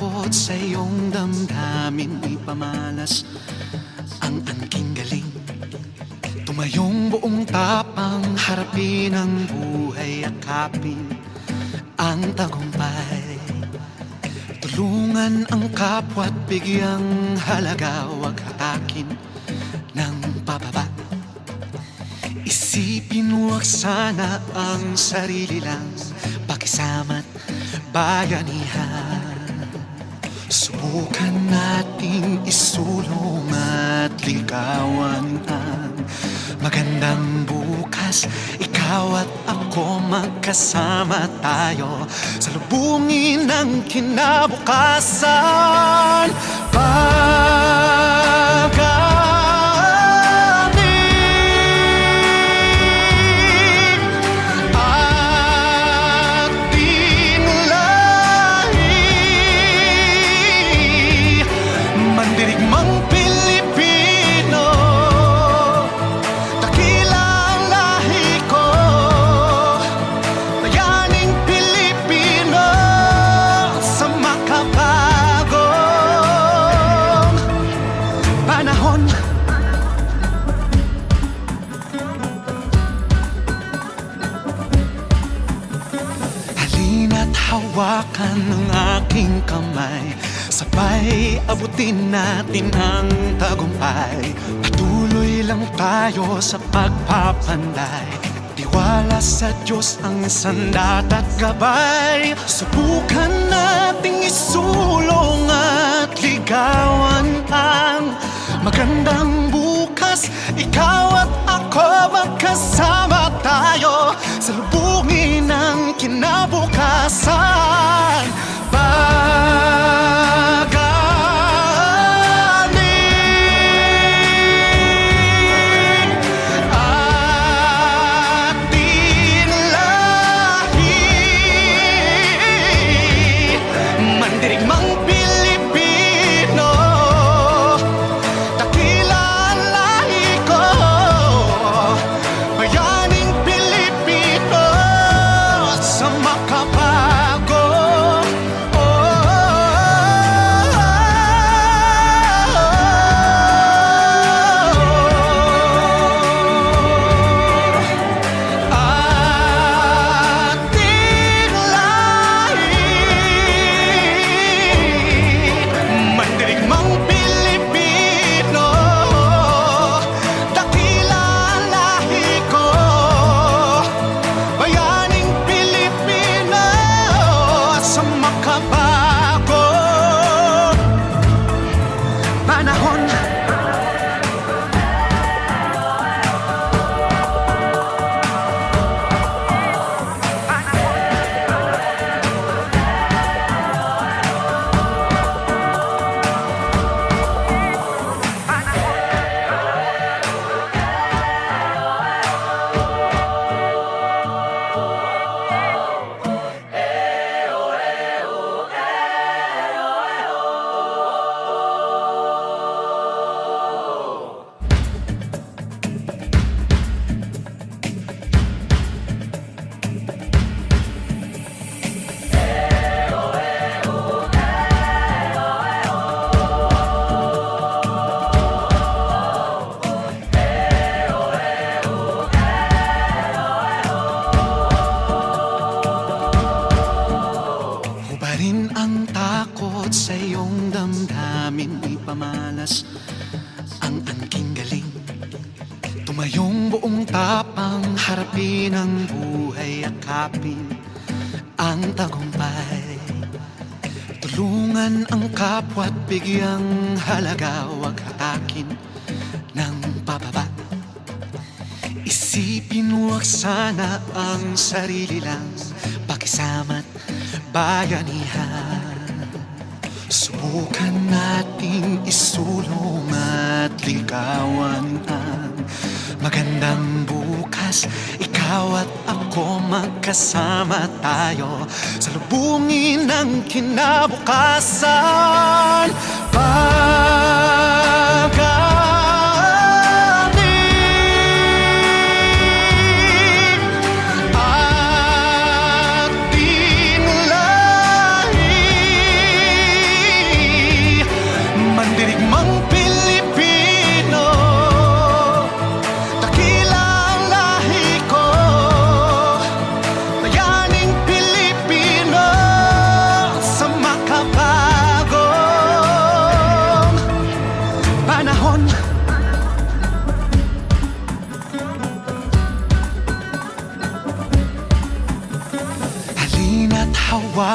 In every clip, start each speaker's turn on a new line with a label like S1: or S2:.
S1: takot sa iyong damdamin, ipamalas ang angking galing. Tumayong buong tapang, harapin ang buhay, akapin ang tagumpay. Tulungan ang kapwa't bigyang halaga, huwag hatakin ng pababa. Isipin huwag sana ang sarili lang, pakisama't bayanihan. Subukan nating isulong at ligawan ang magandang bukas. Ikaw at ako magkasama tayo, salubungin ang kinabukasan. Hawakan ng aking kamay, sabay abutin natin ang tagumpay. Patuloy lang tayo sa pagpapanday, tiwala sa Diyos ang sandat at gabay. Subukan nating isulong at ligawan ang magandang bukas. Ikaw at ako magkasama tayo, salubungin ang kinabukasan. Pagaling ating lahi, mandirigmang Pilipino, dakila ang lahi ko, bayaning Pilipino sa makabago. Hubarin ang takot sa iyong damdamin, ipamalas ang angking galing. Tumayong buong tapang, harapin ang buhay, akapin ang tagumpay. Tulungan ang kapwa't bigyang halaga, huwag hatakin ng pababa. Isipin huwag sana ang sarili lang, pakisama't bayanihan. Subukan nating isulong at ligawan ang magandang bukas. Ikaw at ako magkasama tayo, salubungin ang kinabukasan. Pagaling ating lahi,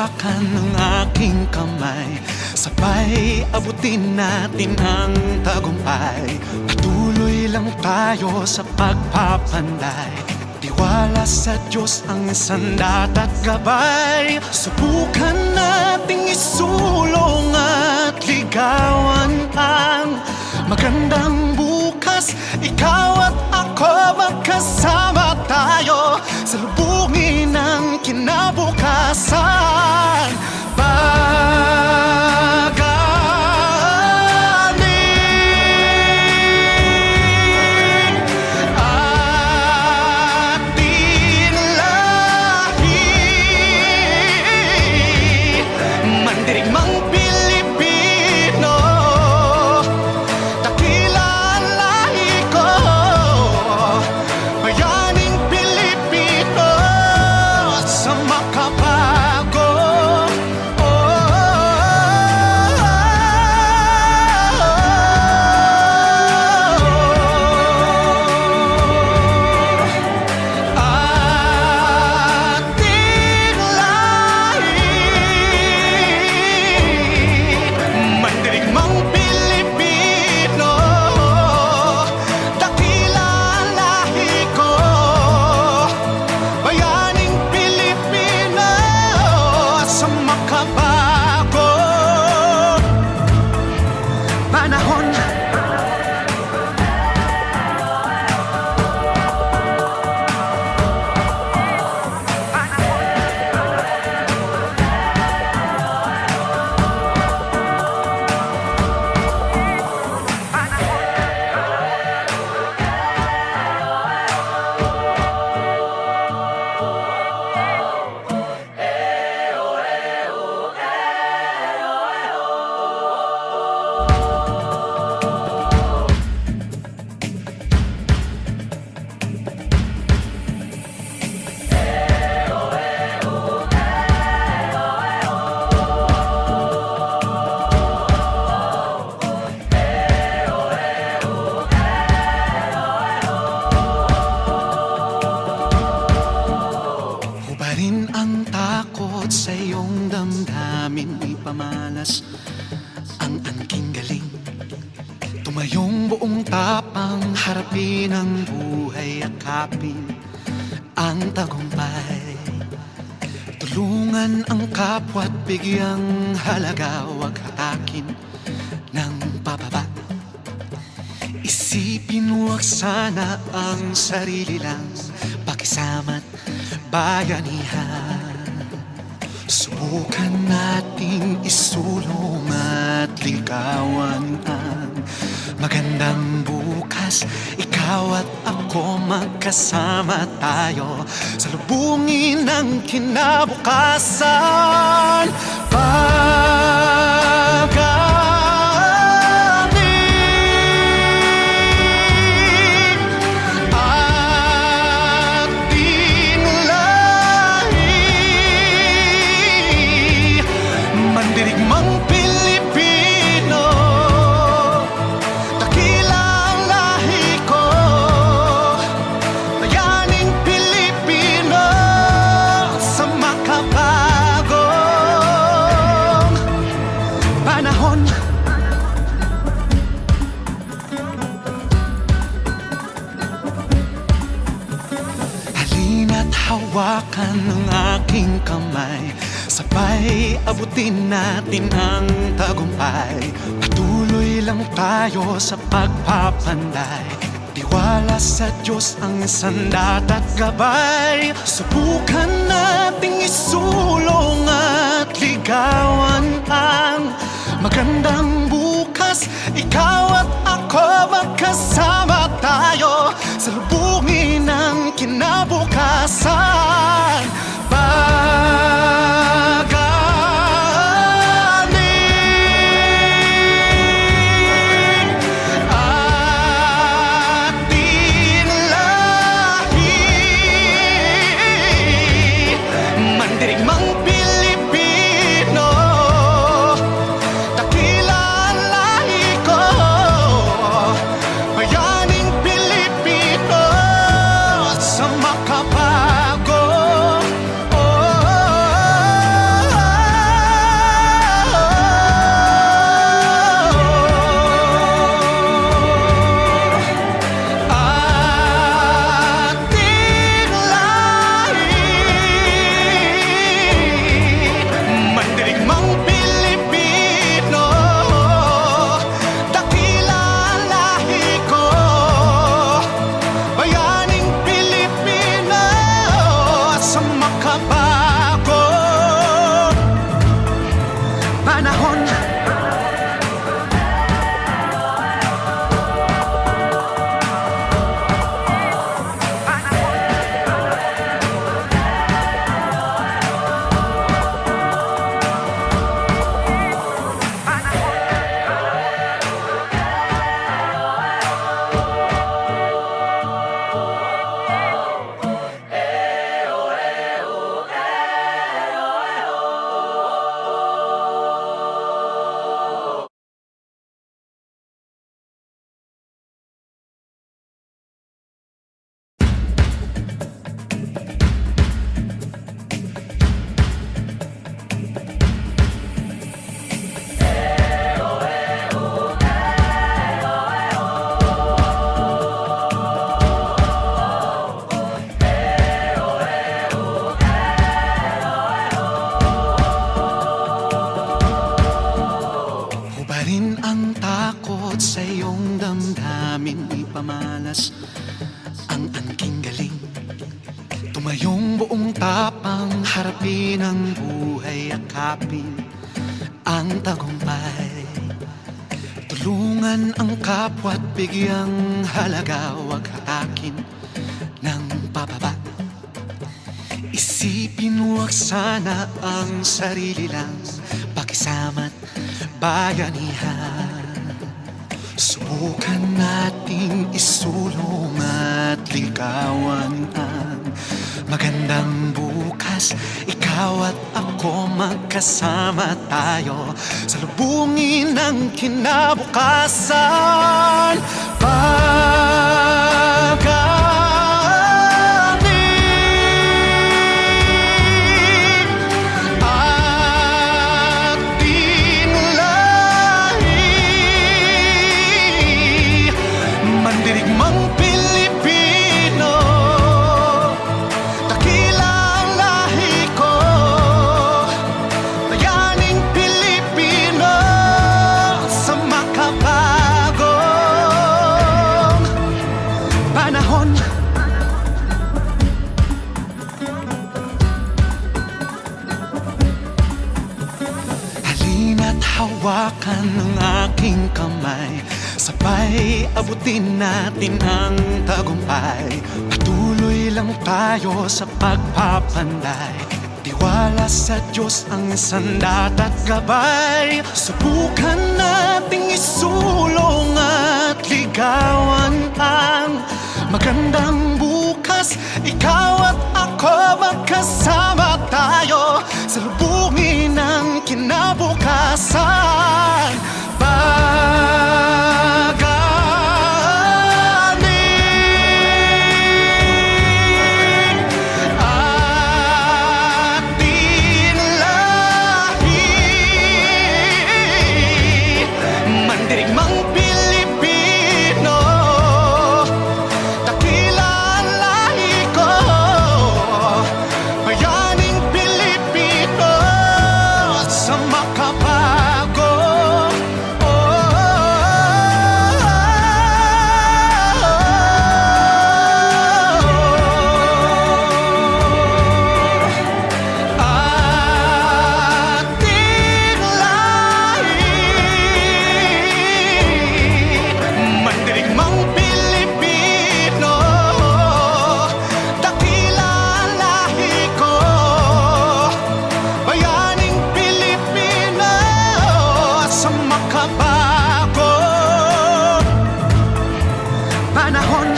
S1: hawakan ng aking kamay, sabay abutin natin ang tagumpay. Patuloy lang tayo sa pagpapanday, tiwala sa Diyos ang sandat at gabay. Subukan nating isulong at ligawan ang magandang bukas. Ikaw at ako magkasama tayo, salubungin ang kinabukasan. Pagaling ating lahi, mandirigmang Pilipino, dakila ang lahi ko, bayaning Pilipino sa makabago. Panahon hubarin ang takot sa iyong damdamin, ipamalas ang angking galing. Tumayong buong tapang, harapin ang buhay, akapin ang tagumpay. Tulungan ang kapwa at bigyang halaga, huwag hatakin ng pababa. Isipin huwag sana ang sarili lang, pakisama't bayanihan. Subukan nating isulong at ligawan ang magandang bukas. Ikaw at ako magkasama tayo, salubungin ang kinabukasan. Pagaling ating lahi, mandirigmang Pilipino, dakila ang lahi ko, bayaning Pilipino sa makabagong panahon. Halina't hawakan ng aking kamay, sabay abutin natin ang tagumpay. Patuloy lang tayo sa pagpapanday, tiwala sa Diyos ang sandat at gabay. Subukan nating isulong at ligawan ang magandang bukas. Ikaw at ako magkasama tayo, salubungin ang kinabukasan. Pagaling ating lahi, mandirigmang Pilipino, dakila ang lahi ko, bayaning Pilipino sa makabago. Hubarin ang takot sa iyong damdamin, ipamalas ang angking galing. Tumayong buong tapang, harapin ang buhay, akapin ang tagumpay. Tulungan ang kapwa't bigyang halaga, huwag hatakin ng pababa. Isipin huwag sana ang sarili lang, pakisama't bayanihan. Subukan nating isulong at ligawan ang magandang bukas. Ikaw at ako magkasama tayo, salubungin ang kinabukasan. Mandirigmang Pilipino, dakila ang lahi ko. Bayaning Pilipino sa makabagong panahon. Halina't hawakan ng aking kamay, sabay abutin natin ang tagumpay. Patuloy lang tayo sa pagpapanday, tiwala sa Diyos ang sandat at gabay. Subukan nating isulong at ligawan ang magandang bukas. Ikaw at ako magkasama tayo, salubungin ang kinabukasan. Mandirigmang Pilipino, dakila ang lahi ko. Bayaning Pilipino sa makabago. Panahon.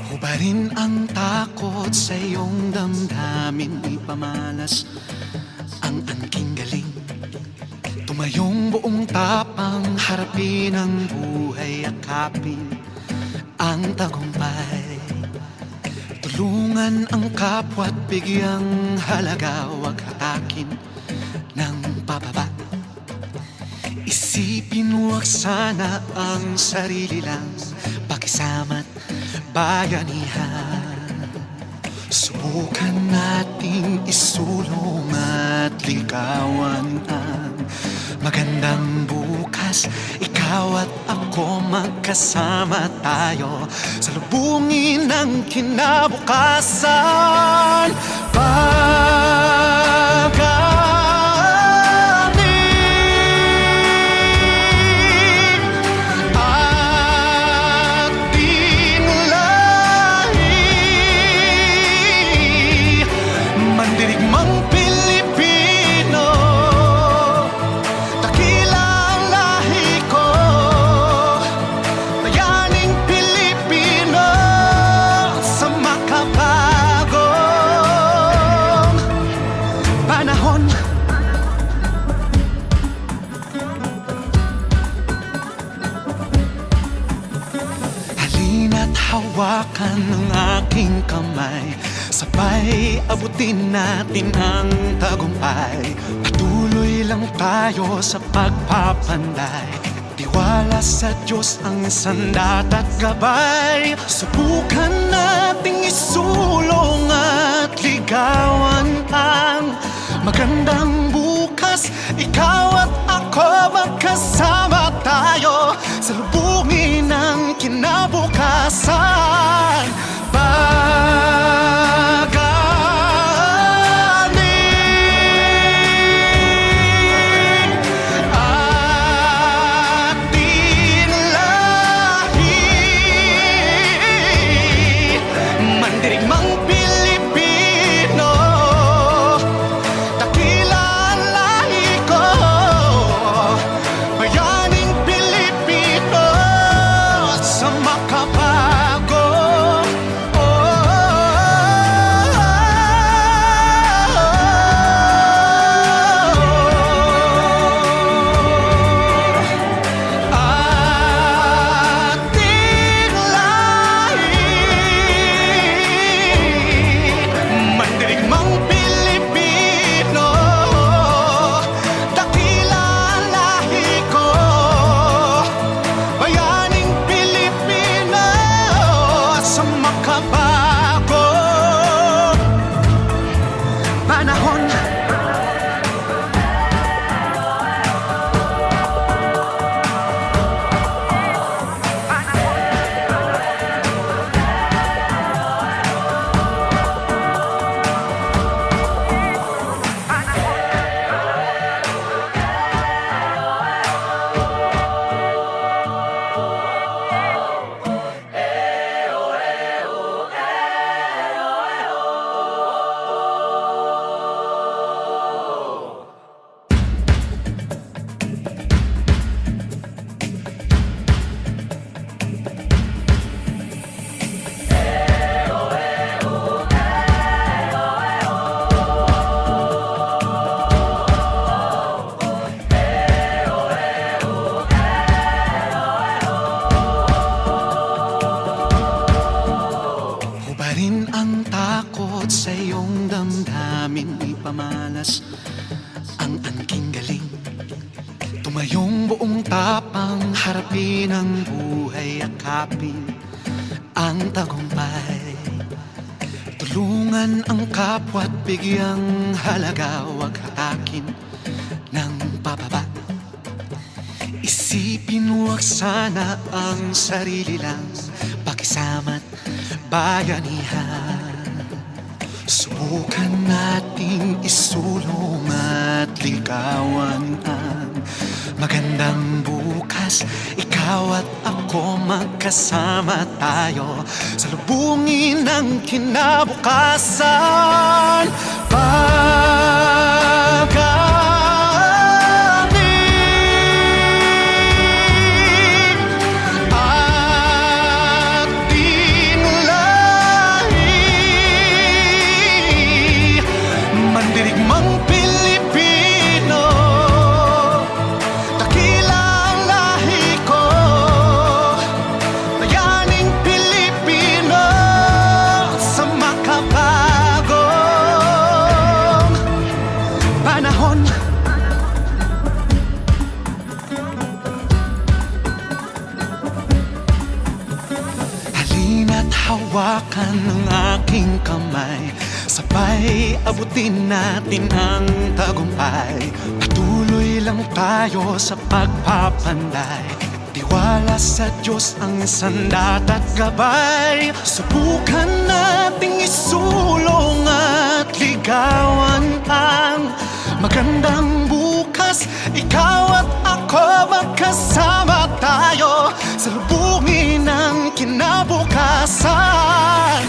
S1: Hubarin ang takot sa iyong damdamin, ipamalas ang angking galing. Tumayong buong tapang, harapin ang buhay, akapin ang tagumpay. Tulungan ang kapwa't bigyang halaga, huwag hatakin ng pababa. Isipin huwag sana ang sarili lang, pakisama't bayanihan. Subukan nating isulong at ligawan ang magandang bukas. Ikaw at ako magkasama tayo, salubungin ang kinabukasan. Pag-anin ating lahi, hawakan ng aking kamay, sabay abutin natin ang tagumpay. Patuloy lang tayo sa pagpapanday, tiwala sa Diyos ang sandat at gabay. Subukan nating isulong at ligawan ang magandang bukas. Ikaw at ako magkasama tayo sa lubungin ng kinabukasan. Pagaling ating lahi, mandirigmang Pilipino, dakila ang lahi ko, bayaning Pilipino sa makabago. Ating lahi, mandirigmang Pilipino, dakila ang lahi ko, bayaning Pilipino sa makabago panahon. Hubarin ang takot sa iyong damdamin, ipamalas ang angking galing. Tumayong buong tapang, harapin ang buhay, akapin ang tagumpay. Tulungan ang kapwa at bigyang halaga, huwag hatakin ng pababa. Isipin huwag sana ang sarili lang, pakisama't bayanihan. Subukan nating isulong at ligawan ang magandang bukas. Ikaw at ako magkasama tayo sa lubungin ng kinabukasan. Pagaling ating lahi, mandirigmang Pilipino, dakila ang lahi ko, bayaning Pilipino sa makabagong panahon. Halina't hawakan ng aking kamay, sabay abutin natin ang tagumpay. Patuloy lang tayo sa pagpapanday, tiwala sa Diyos ang sandat at gabay. Subukan nating isulong at ligawan ang magandang bukas. Ikaw at ako magkasama tayo sa lubungin ng kinabukasan.